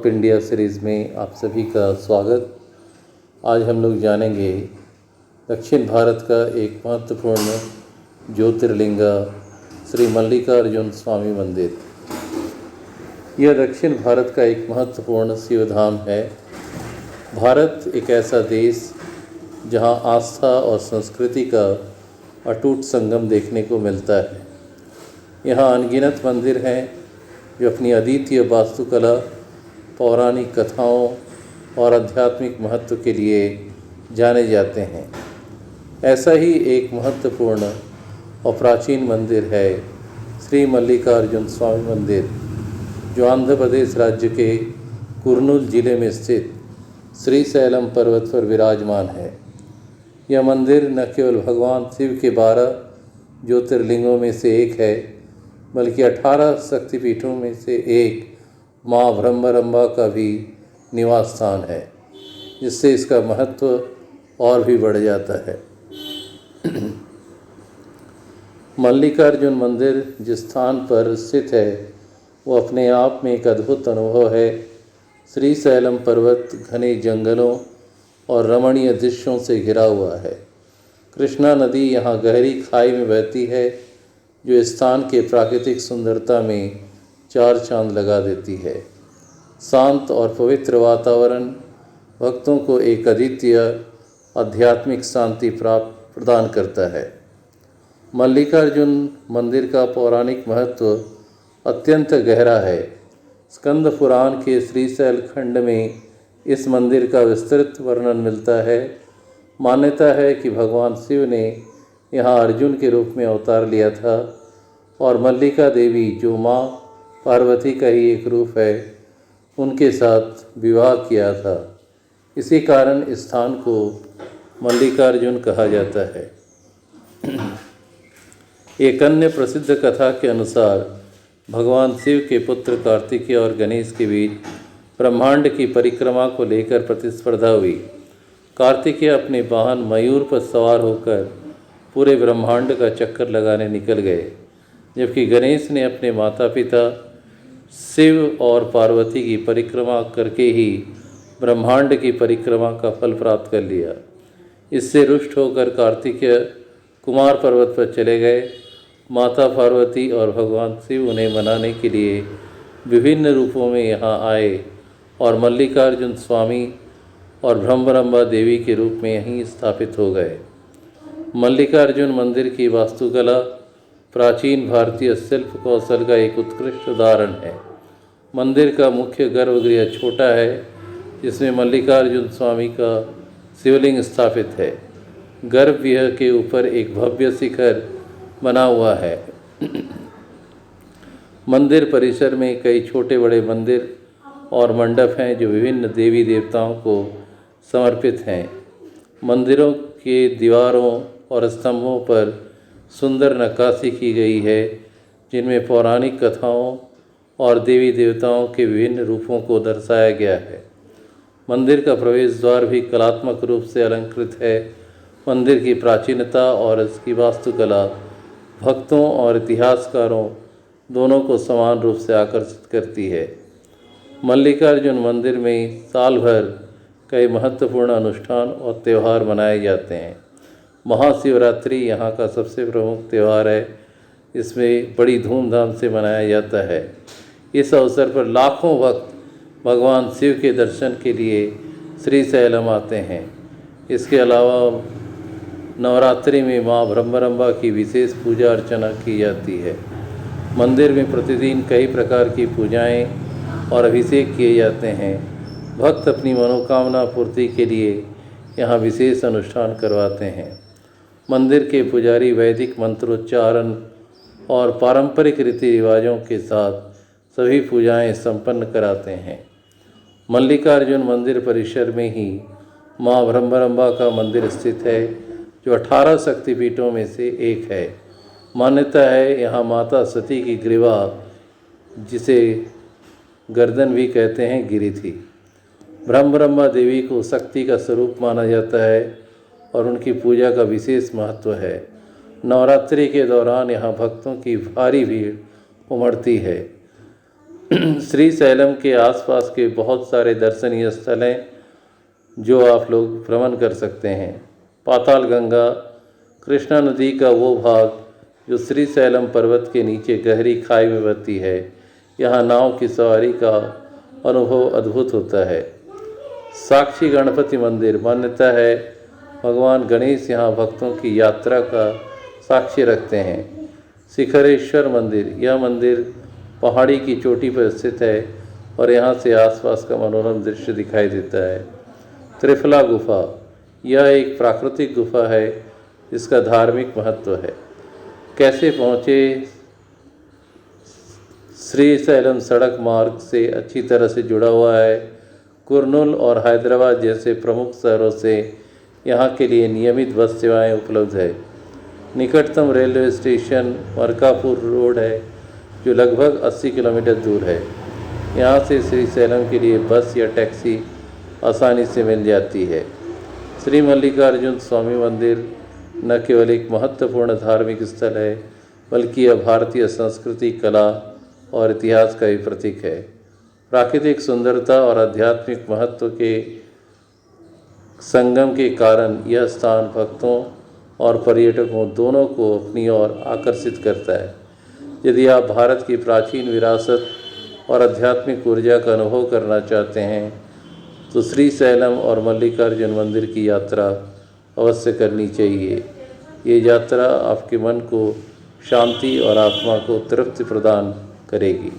India series में आप सभी का स्वागत। आज हम लोग जानेंगे दक्षिण भारत का एक महत्वपूर्ण ज्योतिर्लिंग श्री मल्लिकार्जुन स्वामी मंदिर। यह दक्षिण भारत का एक महत्वपूर्ण शिवधाम है। भारत एक ऐसा देश जहां आस्था और संस्कृति का अटूट संगम देखने को मिलता है। यहाँ अनगिनत मंदिर हैं जो अपनी अद्वितीय वास्तुकला, पौराणिक कथाओं और आध्यात्मिक महत्व के लिए जाने जाते हैं। ऐसा ही एक महत्वपूर्ण और प्राचीन मंदिर है श्री मल्लिकार्जुन स्वामी मंदिर, जो आंध्र प्रदेश राज्य के कुर्नूल जिले में स्थित श्रीशैलम पर्वत पर विराजमान है। यह मंदिर न केवल भगवान शिव के 12 ज्योतिर्लिंगों में से एक है, बल्कि 18 शक्तिपीठों में से एक माँ ब्रह्मरंबा का भी निवास स्थान है, जिससे इसका महत्व और भी बढ़ जाता है। मल्लिकार्जुन मंदिर जिस स्थान पर स्थित है वो अपने आप में एक अद्भुत अनुभव है। श्रीशैलम पर्वत घने जंगलों और रमणीय दृश्यों से घिरा हुआ है। कृष्णा नदी यहाँ गहरी खाई में बहती है, जो इस स्थान के प्राकृतिक सुंदरता में चार चांद लगा देती है। शांत और पवित्र वातावरण भक्तों को एक अद्वितीय आध्यात्मिक शांति प्रदान करता है। मल्लिकार्जुन मंदिर का पौराणिक महत्व अत्यंत गहरा है। स्कंद पुराण के श्रीशैल खंड में इस मंदिर का विस्तृत वर्णन मिलता है। मान्यता है कि भगवान शिव ने यहाँ अर्जुन के रूप में अवतार लिया था और मल्लिका देवी, जो माँ पार्वती का ही एक रूप है, उनके साथ विवाह किया था। इसी कारण इस स्थान को मल्लिकार्जुन कहा जाता है। एक अन्य प्रसिद्ध कथा के अनुसार भगवान शिव के पुत्र कार्तिकेय और गणेश के बीच ब्रह्मांड की परिक्रमा को लेकर प्रतिस्पर्धा हुई। कार्तिकेय अपने वाहन मयूर पर सवार होकर पूरे ब्रह्मांड का चक्कर लगाने निकल गए, जबकि गणेश ने अपने माता पिता शिव और पार्वती की परिक्रमा करके ही ब्रह्मांड की परिक्रमा का फल प्राप्त कर लिया। इससे रुष्ट होकर कार्तिकेय कुमार पर्वत पर चले गए। माता पार्वती और भगवान शिव उन्हें मनाने के लिए विभिन्न रूपों में यहाँ आए और मल्लिकार्जुन स्वामी और ब्रह्मरंबा देवी के रूप में यहीं स्थापित हो गए। मल्लिकार्जुन मंदिर की वास्तुकला प्राचीन भारतीय शिल्प कौशल का एक उत्कृष्ट उदाहरण है। मंदिर का मुख्य गर्भगृह छोटा है, जिसमें मल्लिकार्जुन स्वामी का शिवलिंग स्थापित है। गर्भगृह के ऊपर एक भव्य शिखर बना हुआ है। मंदिर परिसर में कई छोटे बड़े मंदिर और मंडप हैं, जो विभिन्न देवी देवताओं को समर्पित हैं। मंदिरों के दीवारों और स्तंभों पर सुंदर नक्काशी की गई है, जिनमें पौराणिक कथाओं और देवी देवताओं के विभिन्न रूपों को दर्शाया गया है। मंदिर का प्रवेश द्वार भी कलात्मक रूप से अलंकृत है। मंदिर की प्राचीनता और इसकी वास्तुकला भक्तों और इतिहासकारों दोनों को समान रूप से आकर्षित करती है। मल्लिकार्जुन मंदिर में साल भर कई महत्वपूर्ण अनुष्ठान और त्यौहार मनाए जाते हैं। महाशिवरात्रि यहाँ का सबसे प्रमुख त्यौहार है। इसमें बड़ी धूमधाम से मनाया जाता है। इस अवसर पर लाखों भक्त भगवान शिव के दर्शन के लिए श्रीशैलम आते हैं। इसके अलावा नवरात्रि में माँ ब्रह्मरंबा की विशेष पूजा अर्चना की जाती है। मंदिर में प्रतिदिन कई प्रकार की पूजाएं और अभिषेक किए जाते हैं। भक्त अपनी मनोकामना पूर्ति के लिए यहाँ विशेष अनुष्ठान करवाते हैं। मंदिर के पुजारी वैदिक मंत्रोच्चारण और पारंपरिक रीति रिवाजों के साथ सभी पूजाएं संपन्न कराते हैं। मल्लिकार्जुन मंदिर परिसर में ही माँ ब्रह्मरंबा का मंदिर स्थित है, जो 18 शक्तिपीठों में से एक है। मान्यता है यहाँ माता सती की ग्रीवा, जिसे गर्दन भी कहते हैं, गिरी थी। ब्रह्मरंबा देवी को शक्ति का स्वरूप माना जाता है और उनकी पूजा का विशेष महत्व है। नवरात्रि के दौरान यहाँ भक्तों की भारी भीड़ उमड़ती है। श्रीशैलम के आसपास के बहुत सारे दर्शनीय स्थल हैं जो आप लोग भ्रमण कर सकते हैं। पाताल गंगा, कृष्णा नदी का वो भाग जो श्रीशैलम पर्वत के नीचे गहरी खाई में बहती है। यहाँ नाव की सवारी का अनुभव अद्भुत होता है। साक्षी गणपति मंदिर, मान्यता है भगवान गणेश यहाँ भक्तों की यात्रा का साक्षी रखते हैं। शिखरेश्वर मंदिर, यह मंदिर पहाड़ी की चोटी पर स्थित है और यहाँ से आसपास का मनोरम दृश्य दिखाई देता है। त्रिफला गुफा, यह एक प्राकृतिक गुफा है जिसका धार्मिक महत्व है। कैसे पहुँचे? श्रीशैलम सड़क मार्ग से अच्छी तरह से जुड़ा हुआ है। कुर्नूल और हैदराबाद जैसे प्रमुख शहरों से यहाँ के लिए नियमित बस सेवाएं उपलब्ध है। निकटतम रेलवे स्टेशन मरकापुर रोड है जो लगभग 80 किलोमीटर दूर है। यहाँ से श्रीशैलम के लिए बस या टैक्सी आसानी से मिल जाती है। श्री मल्लिकार्जुन स्वामी मंदिर न केवल एक महत्वपूर्ण धार्मिक स्थल है बल्कि यह भारतीय संस्कृति, कला और इतिहास का भी प्रतीक है। प्राकृतिक सुंदरता और आध्यात्मिक महत्व के संगम के कारण यह स्थान भक्तों और पर्यटकों दोनों को अपनी ओर आकर्षित करता है। यदि आप भारत की प्राचीन विरासत और आध्यात्मिक ऊर्जा का अनुभव करना चाहते हैं तो श्रीशैलम और मल्लिकार्जुन मंदिर की यात्रा अवश्य करनी चाहिए। ये यात्रा आपके मन को शांति और आत्मा को तृप्ति प्रदान करेगी।